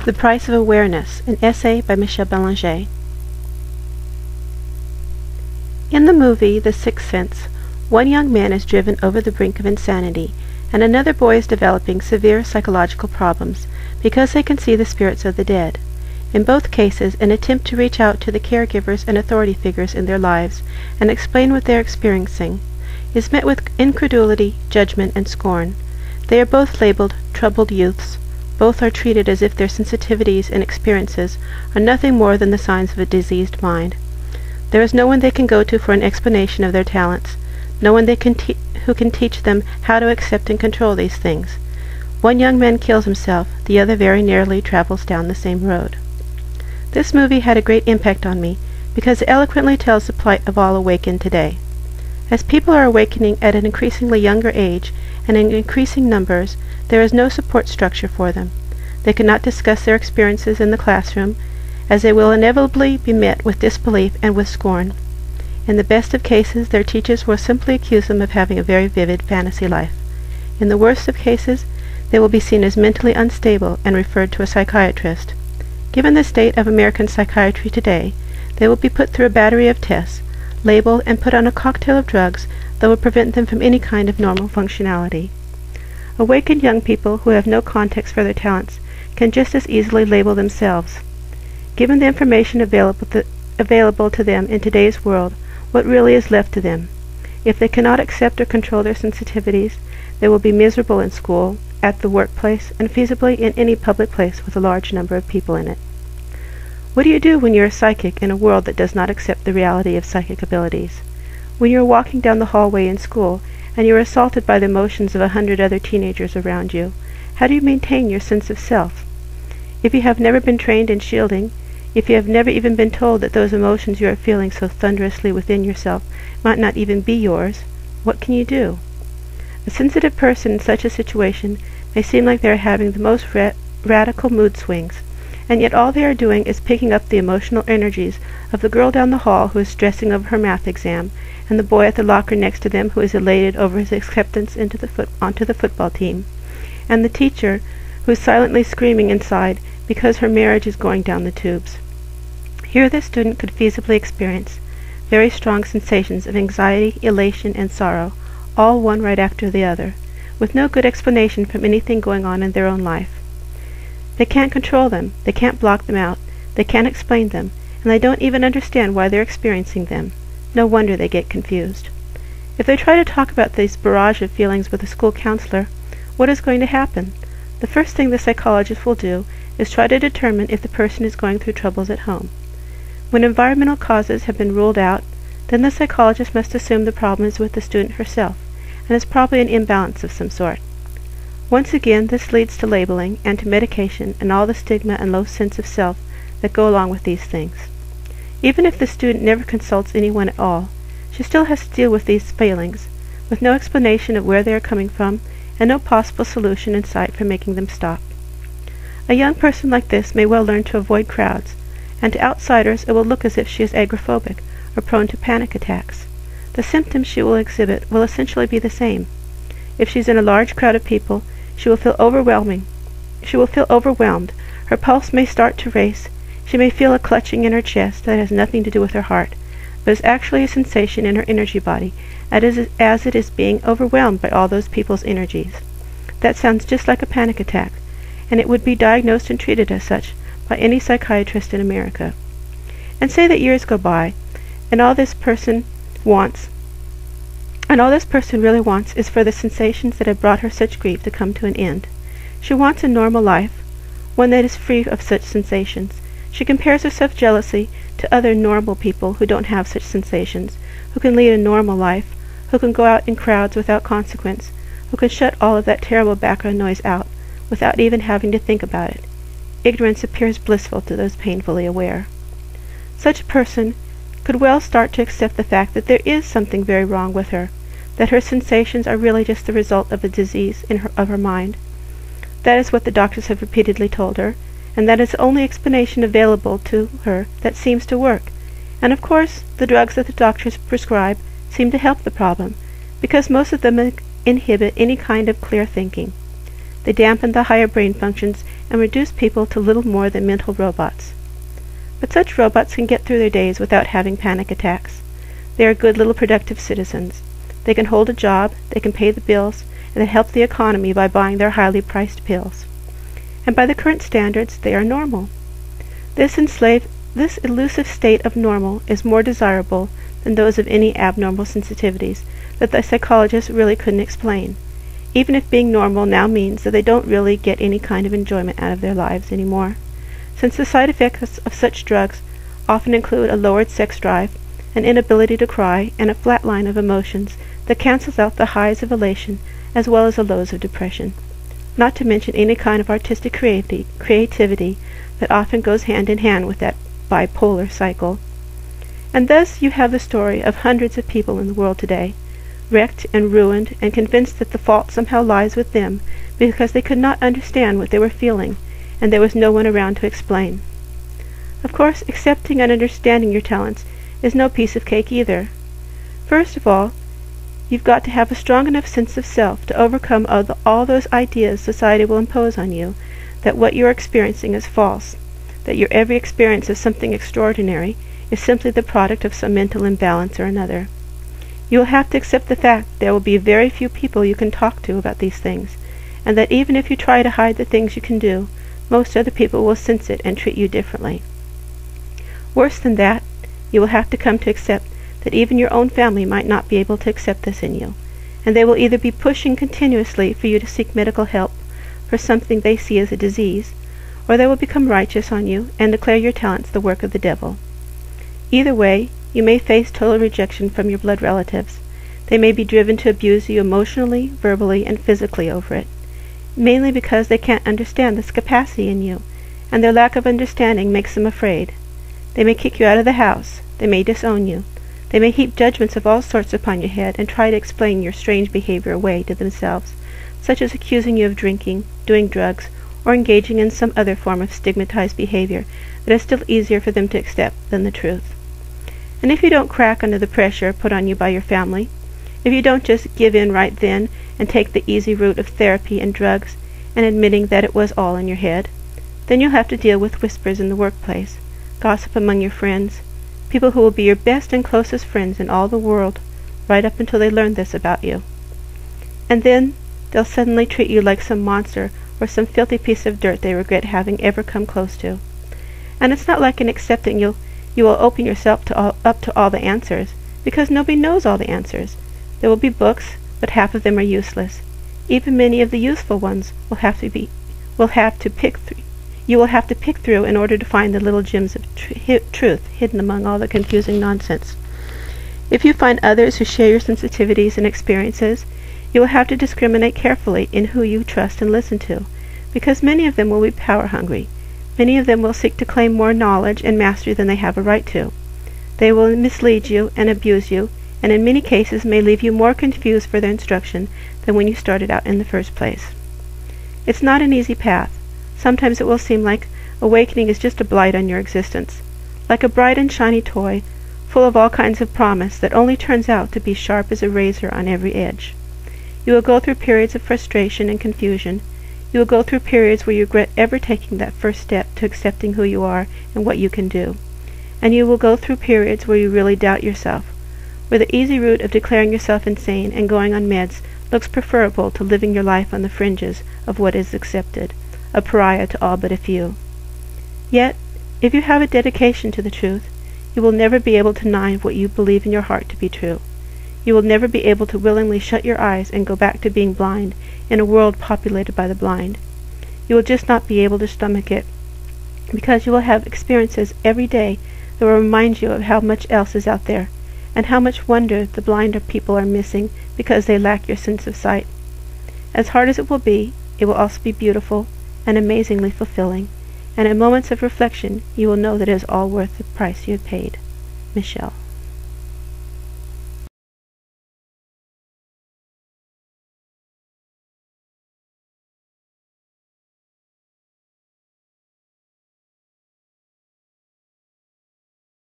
The Price of Awareness, an essay by Belanger. In the movie The Sixth Sense, one young man is driven over the brink of insanity, and another boy is developing severe psychological problems because they can see the spirits of the dead. In both cases, an attempt to reach out to the caregivers and authority figures in their lives and explain what they are experiencing is met with incredulity, judgment, and scorn. They are both labeled troubled youths. Both are treated as if their sensitivities and experiences are nothing more than the signs of a diseased mind. There is no one they can go to for an explanation of their talents, no one who can teach them how to accept and control these things. One young man kills himself, the other very nearly travels down the same road. This movie had a great impact on me because it eloquently tells the plight of all awakened today. As people are awakening at an increasingly younger age and in increasing numbers, there is no support structure for them. They cannot discuss their experiences in the classroom, as they will inevitably be met with disbelief and with scorn. In the best of cases, their teachers will simply accuse them of having a very vivid fantasy life. In the worst of cases, they will be seen as mentally unstable and referred to a psychiatrist. Given the state of American psychiatry today, they will be put through a battery of tests, labeled and put on a cocktail of drugs that will prevent them from any kind of normal functionality. Awakened young people who have no context for their talents can just as easily label themselves. Given the information available to them in today's world, what really is left to them? If they cannot accept or control their sensitivities, they will be miserable in school, at the workplace, and feasibly in any public place with a large number of people in it. What do you do when you're a psychic in a world that does not accept the reality of psychic abilities? When you're walking down the hallway in school and you are assaulted by the emotions of 100 other teenagers around you, how do you maintain your sense of self? If you have never been trained in shielding, if you have never even been told that those emotions you are feeling so thunderously within yourself might not even be yours, what can you do? A sensitive person in such a situation may seem like they are having the most radical mood swings, and yet all they are doing is picking up the emotional energies of the girl down the hall who is stressing over her math exam, and the boy at the locker next to them who is elated over his acceptance onto the football team, and the teacher who is silently screaming inside because her marriage is going down the tubes. Here the student could feasibly experience very strong sensations of anxiety, elation, and sorrow, all one right after the other, with no good explanation from anything going on in their own life. They can't control them, they can't block them out, they can't explain them, and they don't even understand why they're experiencing them. No wonder they get confused. If they try to talk about this barrage of feelings with a school counselor, what is going to happen? The first thing the psychologist will do is try to determine if the person is going through troubles at home. When environmental causes have been ruled out, then the psychologist must assume the problem is with the student herself, and is probably an imbalance of some sort. Once again, this leads to labeling and to medication and all the stigma and low sense of self that go along with these things. Even if the student never consults anyone at all, she still has to deal with these failings, with no explanation of where they are coming from and no possible solution in sight for making them stop. A young person like this may well learn to avoid crowds, and to outsiders it will look as if she is agoraphobic or prone to panic attacks. The symptoms she will exhibit will essentially be the same. If she's in a large crowd of people, she will feel overwhelmed. Her pulse may start to race. She may feel a clutching in her chest that has nothing to do with her heart, but is actually a sensation in her energy body, as it is being overwhelmed by all those people's energies. That sounds just like a panic attack, and it would be diagnosed and treated as such by any psychiatrist in America. And say that years go by, and all this person really wants is for the sensations that have brought her such grief to come to an end. She wants a normal life, one that is free of such sensations. She compares herself jealously to other normal people who don't have such sensations, who can lead a normal life, who can go out in crowds without consequence, who can shut all of that terrible background noise out without even having to think about it. Ignorance appears blissful to those painfully aware. Such a person could well start to accept the fact that there is something very wrong with her, that her sensations are really just the result of a disease of her mind. That is what the doctors have repeatedly told her, and that is the only explanation available to her that seems to work. And of course, the drugs that the doctors prescribe seem to help the problem, because most of them inhibit any kind of clear thinking. They dampen the higher brain functions and reduce people to little more than mental robots. But such robots can get through their days without having panic attacks. They are good little productive citizens. They can hold a job, they can pay the bills, and they help the economy by buying their highly priced pills. And by the current standards, they are normal. This elusive state of normal is more desirable than those of any abnormal sensitivities that the psychologists really couldn't explain, even if being normal now means that they don't really get any kind of enjoyment out of their lives anymore, since the side effects of such drugs often include a lowered sex drive, an inability to cry, and a flat line of emotions that cancels out the highs of elation as well as the lows of depression, not to mention any kind of artistic creativity that often goes hand in hand with that bipolar cycle. And thus you have the story of hundreds of people in the world today, wrecked and ruined and convinced that the fault somehow lies with them because they could not understand what they were feeling and there was no one around to explain. Of course, accepting and understanding your talents is no piece of cake either. First of all, you've got to have a strong enough sense of self to overcome all those ideas society will impose on you, that what you're experiencing is false, that your every experience of something extraordinary is simply the product of some mental imbalance or another. You will have to accept the fact that there will be very few people you can talk to about these things, and that even if you try to hide the things you can do, most other people will sense it and treat you differently. Worse than that, you will have to come to accept that even your own family might not be able to accept this in you, and they will either be pushing continuously for you to seek medical help for something they see as a disease, or they will become righteous on you and declare your talents the work of the devil. Either way, you may face total rejection from your blood relatives. They may be driven to abuse you emotionally, verbally, and physically over it, mainly because they can't understand this capacity in you, and their lack of understanding makes them afraid. They may kick you out of the house. They may disown you. They may heap judgments of all sorts upon your head and try to explain your strange behavior away to themselves, such as accusing you of drinking, doing drugs, or engaging in some other form of stigmatized behavior that is still easier for them to accept than the truth. And if you don't crack under the pressure put on you by your family, if you don't just give in right then and take the easy route of therapy and drugs and admitting that it was all in your head, then you'll have to deal with whispers in the workplace, gossip among your friends, people who will be your best and closest friends in all the world, right up until they learn this about you. And then they'll suddenly treat you like some monster or some filthy piece of dirt they regret having ever come close to. And it's not like in accepting you will open yourself up to all the answers, because nobody knows all the answers. There will be books, but half of them are useless. Even many of the useful ones you will have to pick through in order to find the little gems of truth hidden among all the confusing nonsense. If you find others who share your sensitivities and experiences, you will have to discriminate carefully in who you trust and listen to, because many of them will be power-hungry. Many of them will seek to claim more knowledge and mastery than they have a right to. They will mislead you and abuse you, and in many cases may leave you more confused for their instruction than when you started out in the first place. It's not an easy path. Sometimes it will seem like awakening is just a blight on your existence, like a bright and shiny toy, full of all kinds of promise that only turns out to be sharp as a razor on every edge. You will go through periods of frustration and confusion. You will go through periods where you regret ever taking that first step to accepting who you are and what you can do. And you will go through periods where you really doubt yourself, where the easy route of declaring yourself insane and going on meds looks preferable to living your life on the fringes of what is accepted, a pariah to all but a few. Yet, if you have a dedication to the truth, you will never be able to deny what you believe in your heart to be true. You will never be able to willingly shut your eyes and go back to being blind in a world populated by the blind. You will just not be able to stomach it, because you will have experiences every day that will remind you of how much else is out there, and how much wonder the blinder people are missing because they lack your sense of sight. As hard as it will also be beautiful and amazingly fulfilling, and in moments of reflection you will know that it is all worth the price you have paid. Michelle.